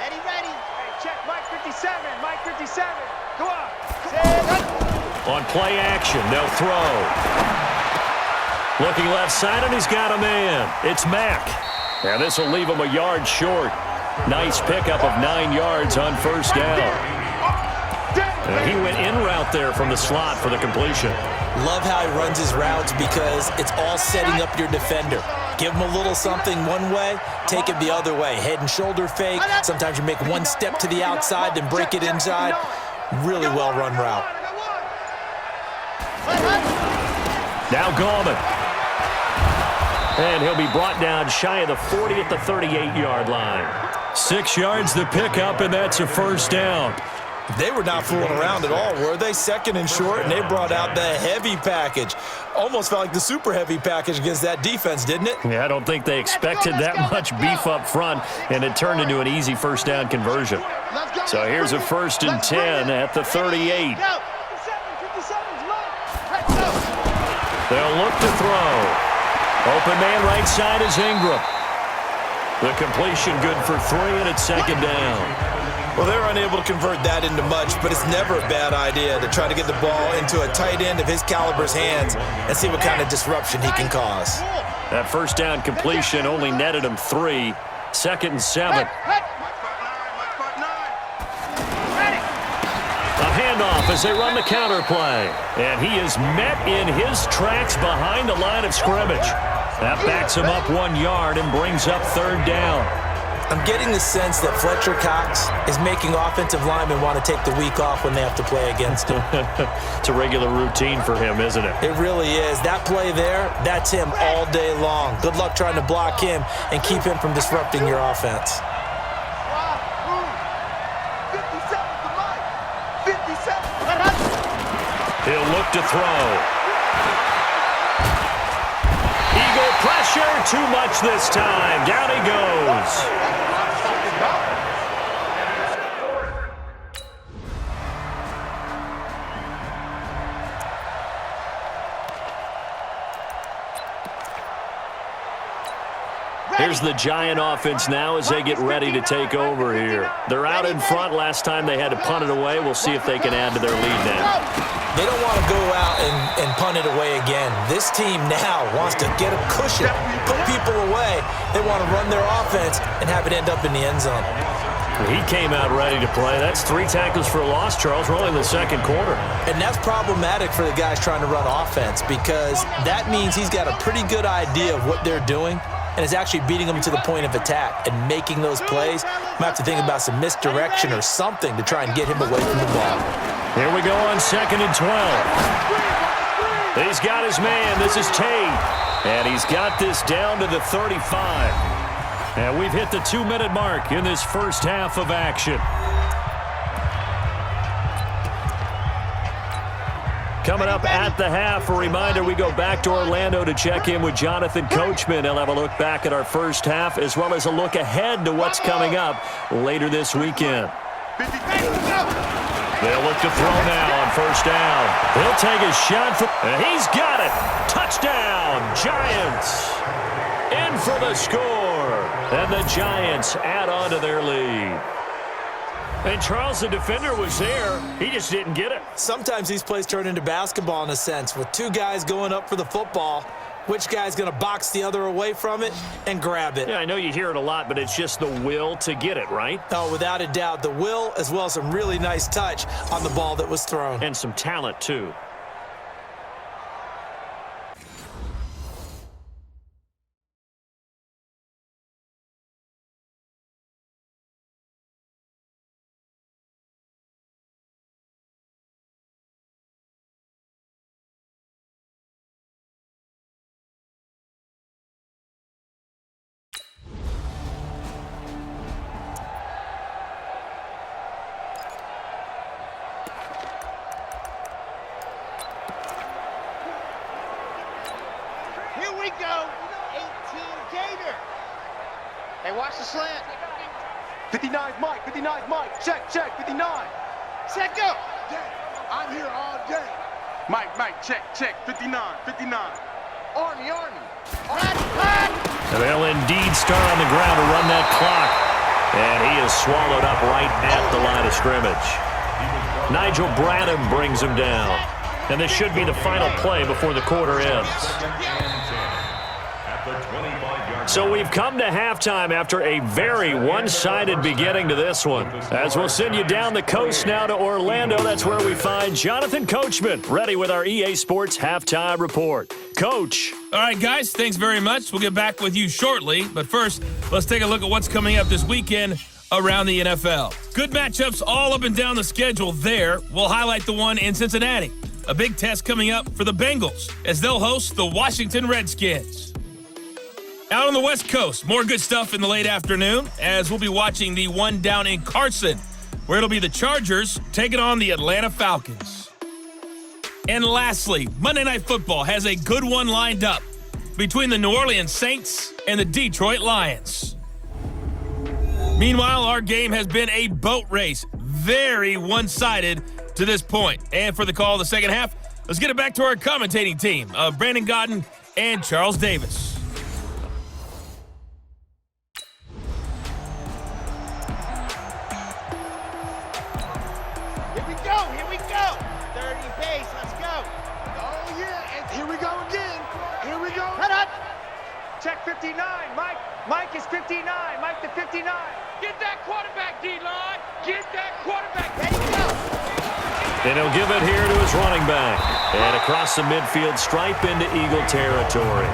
Ready, ready. Hey, check Mike 57. Mike 57. Go on. On play action, they'll throw. Looking left side, and he's got a man. It's Mack. And this will leave him a yard short. Nice pickup of 9 yards on first down. And he went in route there from the slot for the completion. Love how he runs his routes because it's all setting up your defender. Give him a little something one way, take it the other way. Head and shoulder fake. Sometimes you make one step to the outside, then break it inside. Really well-run route. Now Gallman. And he'll be brought down shy of the 40 at the 38-yard line. 6 yards the pickup, and that's a first down. They were not fooling around at all, were they? Second and short, and they brought out the heavy package. Almost felt like the super heavy package against that defense, didn't it? Yeah, I don't think they expected that much beef up front, and it turned into an easy first down conversion. So here's a 1st and 10 at the 38. They'll look to throw. Open man right side is Ingram. The completion good for 3, and it's 2nd down. Well, they're unable to convert that into much, but it's never a bad idea to try to get the ball into a tight end of his caliber's hands and see what kind of disruption he can cause. That first down completion only netted him 3. 2nd and 7. A handoff as they run the counter play. And he is met in his tracks behind the line of scrimmage. That backs him up 1 yard and brings up 3rd down. I'm getting the sense that Fletcher Cox is making offensive linemen want to take the week off when they have to play against him. It's a regular routine for him, isn't it? It really is. That play there, that's him all day long. Good luck trying to block him and keep him from disrupting your offense. He'll look to throw. Eagle pressure, too much this time. Down he goes. Here's the Giant offense now as they get ready to take over here. They're out in front. Last time they had to punt it away. We'll see if they can add to their lead now. They don't want to go out and punt it away again. This team now wants to get a cushion, put people away. They want to run their offense and have it end up in the end zone. He came out ready to play. That's 3 tackles for a loss, Charles. We're only in the 2nd quarter. And that's problematic for the guys trying to run offense because that means he's got a pretty good idea of what they're doing and is actually beating them to the point of attack and making those plays. Might have to think about some misdirection or something to try and get him away from the ball. Here we go on 2nd and 12. He's got his man. This is Tate. And he's got this down to the 35. And we've hit the 2-minute mark in this first half of action. Coming up at the half, a reminder, we go back to Orlando to check in with Jonathan Coachman. He'll have a look back at our first half as well as a look ahead to what's coming up later this weekend. They'll look to throw now on first down. He'll take a shot, and he's got it. Touchdown, Giants. In for the score. And the Giants add on to their lead. And Charles, the defender, was there. He just didn't get it. Sometimes these plays turn into basketball in a sense. With 2 guys going up for the football, which guy's going to box the other away from it and grab it? Yeah, I know you hear it a lot, but it's just the will to get it, right? Oh, without a doubt. The will as well as some really nice touch on the ball that was thrown. And some talent, too. we go. 18 Gator. Hey, watch the slant. 59's Mike. 59's Mike. Check, 59. Set, go. I'm here all day. Mike, check. 59. Army. They'll indeed start on the ground to run that clock. And he is swallowed up right at the line of scrimmage. Nigel Bradham brings him down. And this should be the final play before the quarter ends. So we've come to halftime after a very one-sided beginning to this one. As we'll send you down the coast now to Orlando, that's where we find Jonathan Coachman, ready with our EA Sports Halftime Report. Coach. All right, guys, thanks very much. We'll get back with you shortly. But first, let's take a look at what's coming up this weekend around the NFL. Good matchups all up and down the schedule there. We'll highlight the one in Cincinnati. A big test coming up for the Bengals as they'll host the Washington Redskins. Out on the West Coast, more good stuff in the late afternoon as we'll be watching the one down in Carson, where it'll be the Chargers taking on the Atlanta Falcons. And lastly, Monday Night Football has a good one lined up between the New Orleans Saints and the Detroit Lions. Meanwhile, our game has been a boat race, very one-sided to this point. And for the call of the second half, let's get it back to our commentating team of Brandon Godden and Charles Davis. Here we go. 30 pace, let's go. Oh, yeah, and here we go again. Here we go. Cut up. Check 59, Mike. Mike is 59. Mike to 59. Get that quarterback, D-line. Get that quarterback. Ready to go. And he'll give it here to his running back. And across the midfield stripe into Eagle territory.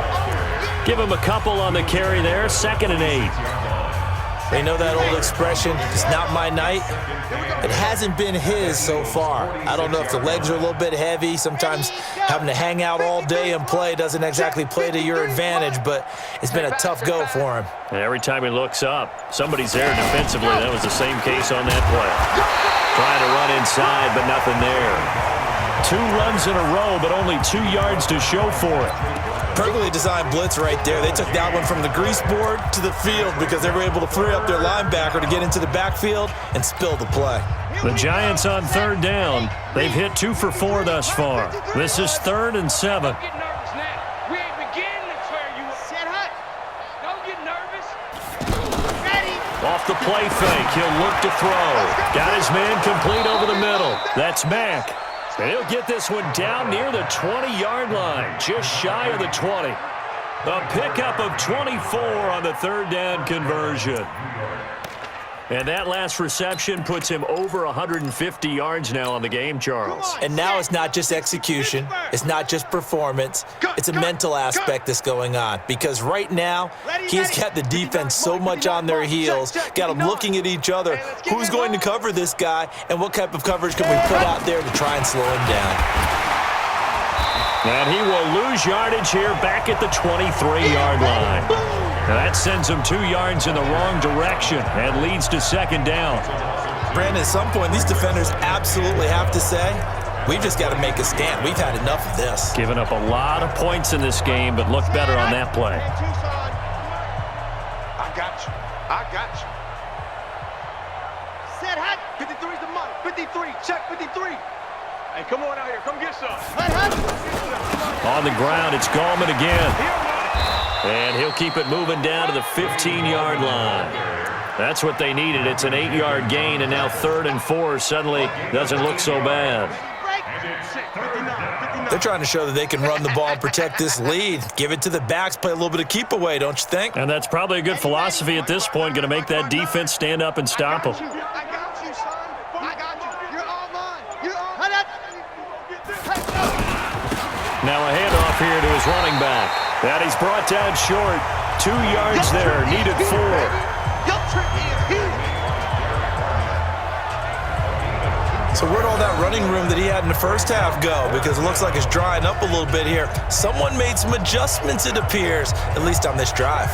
Give him a couple on the carry there, 2nd and 8. You know that old expression, it's not my night? It hasn't been his so far. I don't know if the legs are a little bit heavy. Sometimes having to hang out all day and play doesn't exactly play to your advantage, but it's been a tough go for him. And every time he looks up, somebody's there defensively. That was the same case on that play. Trying to run inside, but nothing there. 2 runs in a row, but only 2 yards to show for it. Perfectly designed blitz right there. They took that one from the grease board to the field because they were able to free up their linebacker to get into the backfield and spill the play. The Giants on 3rd down. They've hit 2 for 4 thus far. This is 3rd and 7. Don't get nervous now. We ain't beginning to tear you up. Set hut. Don't get nervous. Ready. Off the play fake, he'll look to throw. Got his man complete over the middle. That's Mack. And he'll get this one down near the 20-yard line, just shy of the 20. A pickup of 24 on the 3rd down conversion. And that last reception puts him over 150 yards now on the game, Charles. And now it's not just execution. It's not just performance. It's a mental aspect that's going on. Because right now, he's got the defense so much on their heels, got them looking at each other. Who's going to cover this guy, and what type of coverage can we put out there to try and slow him down? And he will lose yardage here back at the 23-yard line. Now that sends him 2 yards in the wrong direction and leads to 2nd down. Brandon, at some point, these defenders absolutely have to say, we've just got to make a stand. We've had enough of this. Giving up a lot of points in this game, but looked better on that play. I got you. I got you. Set hut. 53's the money. 53. Check 53. Hey, come on out here. Come get some. Hut, hut. On the ground, it's Gallman again. And he'll keep it moving down to the 15-yard line. That's what they needed. It's an 8-yard gain, and now 3rd and 4 suddenly doesn't look so bad. They're trying to show that they can run the ball and protect this lead. Give it to the backs, play a little bit of keep away, don't you think? And that's probably a good philosophy at this point, going to make that defense stand up and stop them. I got you, son. I got you. You're all mine. You're all Hut up. Now a handoff here to his running back. That he's brought down short. 2 yards there, needed 4. So where'd all that running room that he had in the first half go? Because it looks like it's drying up a little bit here. Someone made some adjustments, it appears, at least on this drive.